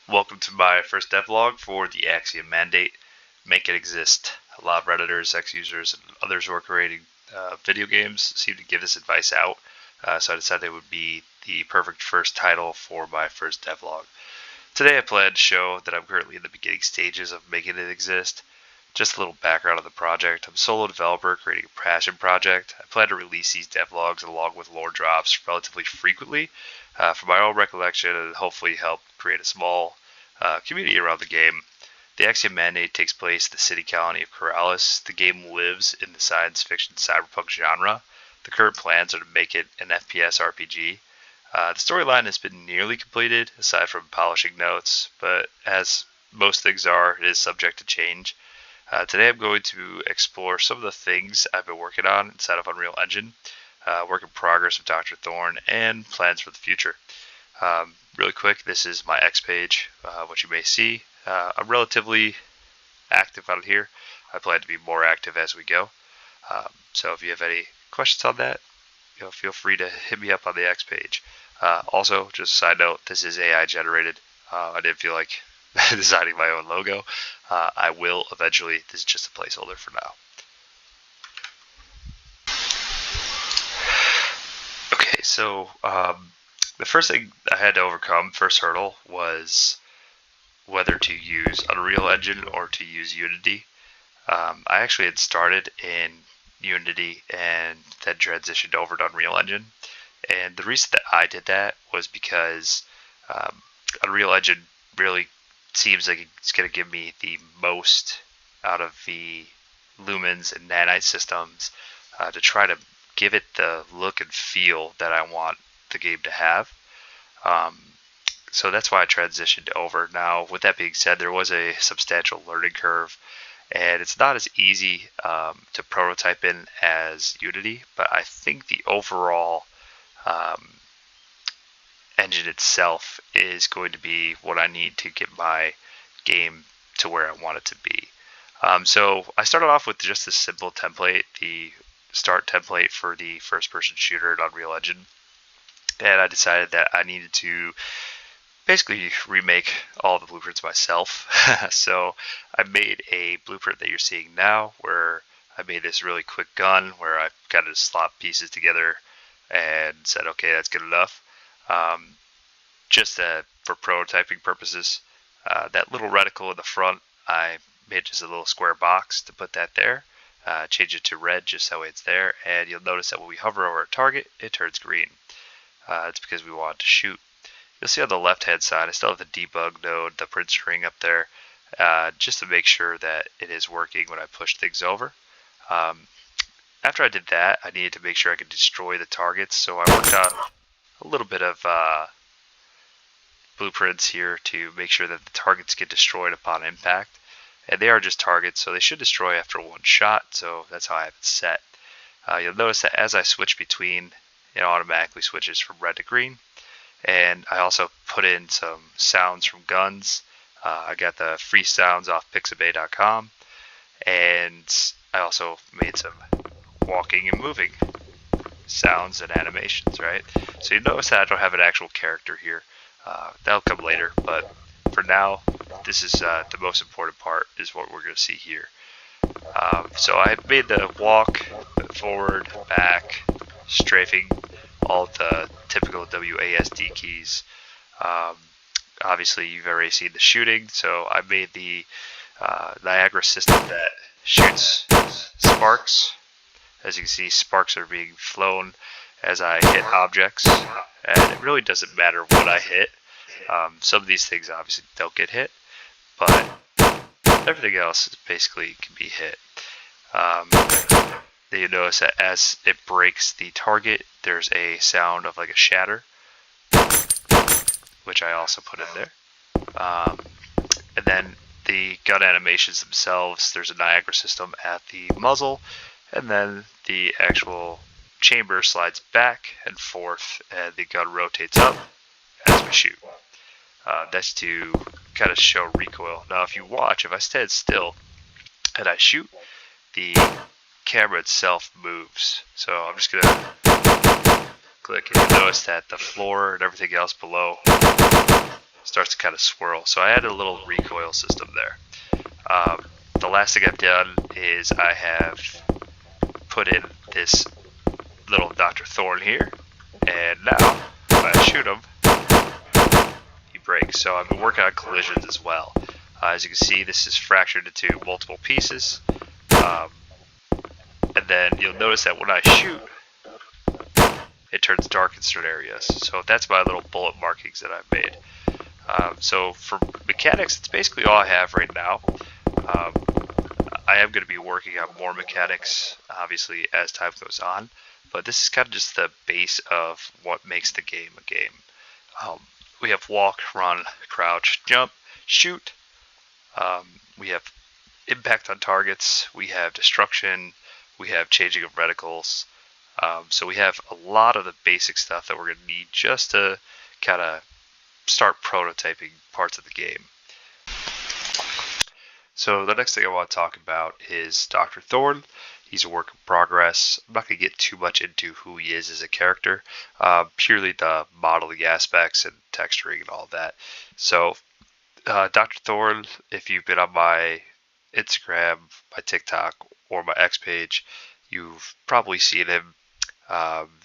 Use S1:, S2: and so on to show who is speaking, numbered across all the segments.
S1: Welcome to my first devlog for the Axiom Mandate. Make it exist. A lot of Redditors, X-users, and others who are creating video games seem to give this advice out, so I decided it would be the perfect first title for my first devlog. Today I plan to show that I'm currently in the beginning stages of making it exist. Just a little background on the project. I'm a solo developer creating a passion project. I plan to release these devlogs along with lore drops relatively frequently from my own recollection and hopefully help create a small community around the game. The Axiom Mandate takes place in the city colony of Corrales. The game lives in the science fiction cyberpunk genre. The current plans are to make it an FPS RPG. The storyline has been nearly completed, aside from polishing notes, but as most things are, it is subject to change. Today I'm going to explore some of the things I've been working on inside of Unreal Engine, work in progress with Dr. Thorn, and plans for the future. Really quick, this is my X page, what you may see. I'm relatively active on here. I plan to be more active as we go. So if you have any questions on that, feel free to hit me up on the X page. Also, just a side note, this is AI generated. I didn't feel like designing my own logo. I will eventually. This is just a placeholder for now. Okay, so the first thing I had to overcome, first hurdle, was whether to use Unreal Engine or to use Unity. I actually had started in Unity and then transitioned over to Unreal Engine. And the reason that I did that was because Unreal Engine really seems like it's going to give me the most out of the lumens and nanite systems to try to give it the look and feel that I want the game to have. So that's why I transitioned over. Now, with that being said, there was a substantial learning curve, and it's not as easy to prototype in as Unity, but I think the overall engine itself is going to be what I need to get my game to where I want it to be. So I started off with just this simple template, the start template for the first-person shooter in Unreal Engine, and I decided that I needed to basically remake all the blueprints myself. So I made a blueprint that you're seeing now, where I made this really quick gun where I kind of slopped pieces together and said, okay, that's good enough. Just for prototyping purposes. That little reticle in the front, I made just a little square box to put that there. Change it to red just that way it's there, and you'll notice that when we hover over a target, it turns green. It's because we want to shoot. You'll see on the left hand side, I still have the debug node, the print string up there, just to make sure that it is working when I push things over. After I did that, I needed to make sure I could destroy the targets, so I worked on a little bit of blueprints here to make sure that the targets get destroyed upon impact. And they are just targets, so they should destroy after one shot, so that's how I have it set. You'll notice that as I switch between, it automatically switches from red to green. And I also put in some sounds from guns. I got the free sounds off pixabay.com, and I also made some walking and moving sounds and animations, right? So you notice that I don't have an actual character here. That'll come later, but for now, this is the most important part, is what we're going to see here. So I made the walk, forward, back, strafing, all the typical WASD keys. Obviously, you've already seen the shooting, so I made the Niagara system that shoots sparks. As you can see, sparks are being flown as I hit objects, and it really doesn't matter what I hit. Some of these things obviously don't get hit, but everything else is basically can be hit. Then you notice that as it breaks the target, there's a sound of like a shatter, which I also put in there. And then the gun animations themselves, there's a Niagara system at the muzzle, and then the actual chamber slides back and forth, and the gun rotates up as we shoot. That's to kind of show recoil. Now, if you watch, if I stand still and I shoot, the camera itself moves. So I'm just gonna click, and you notice that the floor and everything else below starts to kind of swirl. So I added a little recoil system there. The last thing I've done is I have put in this little Dr. Thorn here, and now when I shoot him, he breaks. So I've been working on collisions as well. As you can see, this is fractured into multiple pieces, and then you'll notice that when I shoot, it turns dark in certain areas. So that's my little bullet markings that I've made. So for mechanics, it's basically all I have right now. I am going to be working on more mechanics, obviously, as time goes on. But this is kind of just the base of what makes the game a game. We have walk, run, crouch, jump, shoot. We have impact on targets. We have destruction. We have changing of reticles. So we have a lot of the basic stuff that we're going to need just to kind of start prototyping parts of the game. So the next thing I want to talk about is Dr. Thorn. He's a work in progress. I'm not going to get too much into who he is as a character, purely the modeling aspects and texturing and all that. So Dr. Thorn, if you've been on my Instagram, my TikTok, or my X page, you've probably seen him.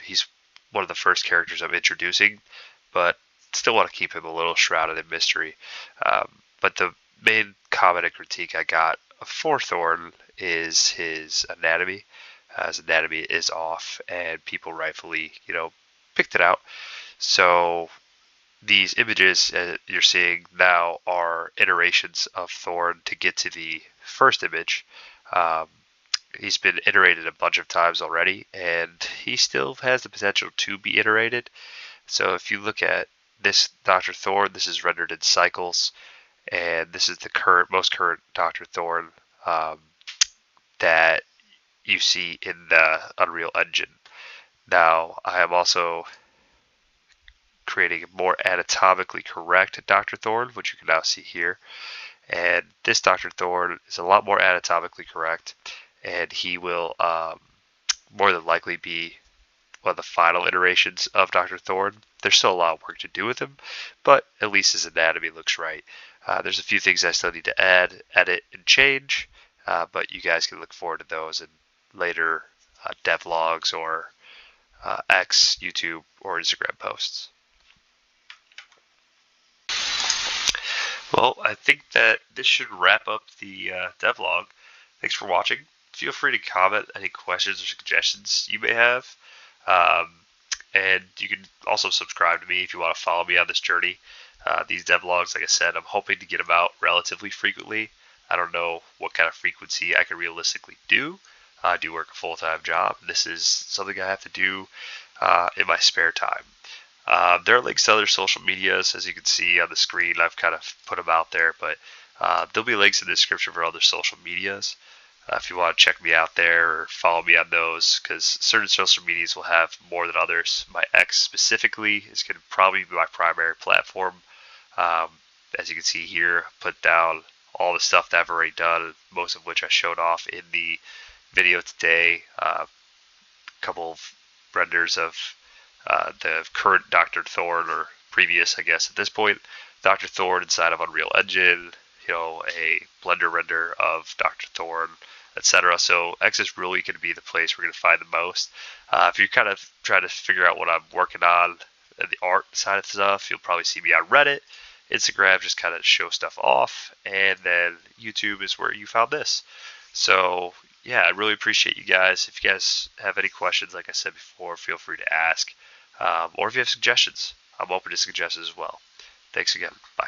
S1: He's one of the first characters I'm introducing, but still want to keep him a little shrouded in mystery. But the main comment and critique I got for Thorn is his anatomy. His anatomy is off, and people rightfully, picked it out. So these images you're seeing now are iterations of Thorn to get to the first image. He's been iterated a bunch of times already, and he still has the potential to be iterated. So if you look at this Dr. Thorn, this is rendered in cycles, and this is the most current Dr. Thorn that you see in the Unreal Engine. Now, I am also creating a more anatomically correct Dr. Thorn, which you can now see here. And this Dr. Thorn is a lot more anatomically correct, and he will more than likely be one of the final iterations of Dr. Thorn. There's still a lot of work to do with him, but at least his anatomy looks right. There's a few things I still need to add, edit, and change, but you guys can look forward to those in later devlogs or X, YouTube, or Instagram posts. Well, I think that this should wrap up the devlog. Thanks for watching. Feel free to comment any questions or suggestions you may have. And you can also subscribe to me if you want to follow me on this journey. These devlogs, like I said, I'm hoping to get them out relatively frequently. I don't know what kind of frequency I can realistically do. I do work a full-time job. This is something I have to do in my spare time. There are links to other social medias, as you can see on the screen. I've kind of put them out there, but there'll be links in the description for other social medias. If you want to check me out there or follow me on those, because certain social medias will have more than others. My X specifically is going to probably be my primary platform. As you can see here, I put down all the stuff that I've already done, most of which I showed off in the video today. A couple of renders of the current Dr. Thorn, or previous, I guess, at this point, Dr. Thorn inside of Unreal Engine, a Blender render of Dr. Thorn, etc. So X is really going to be the place we're going to find the most. If you're kind of trying to figure out what I'm working on, the art side of stuff, you'll probably see me on Reddit. Instagram just kind of show stuff off, and then YouTube is where you found this. So yeah, I really appreciate you guys. If you guys have any questions, like I said before, feel free to ask. Or if you have suggestions, I'm open to suggestions as well. Thanks again. Bye.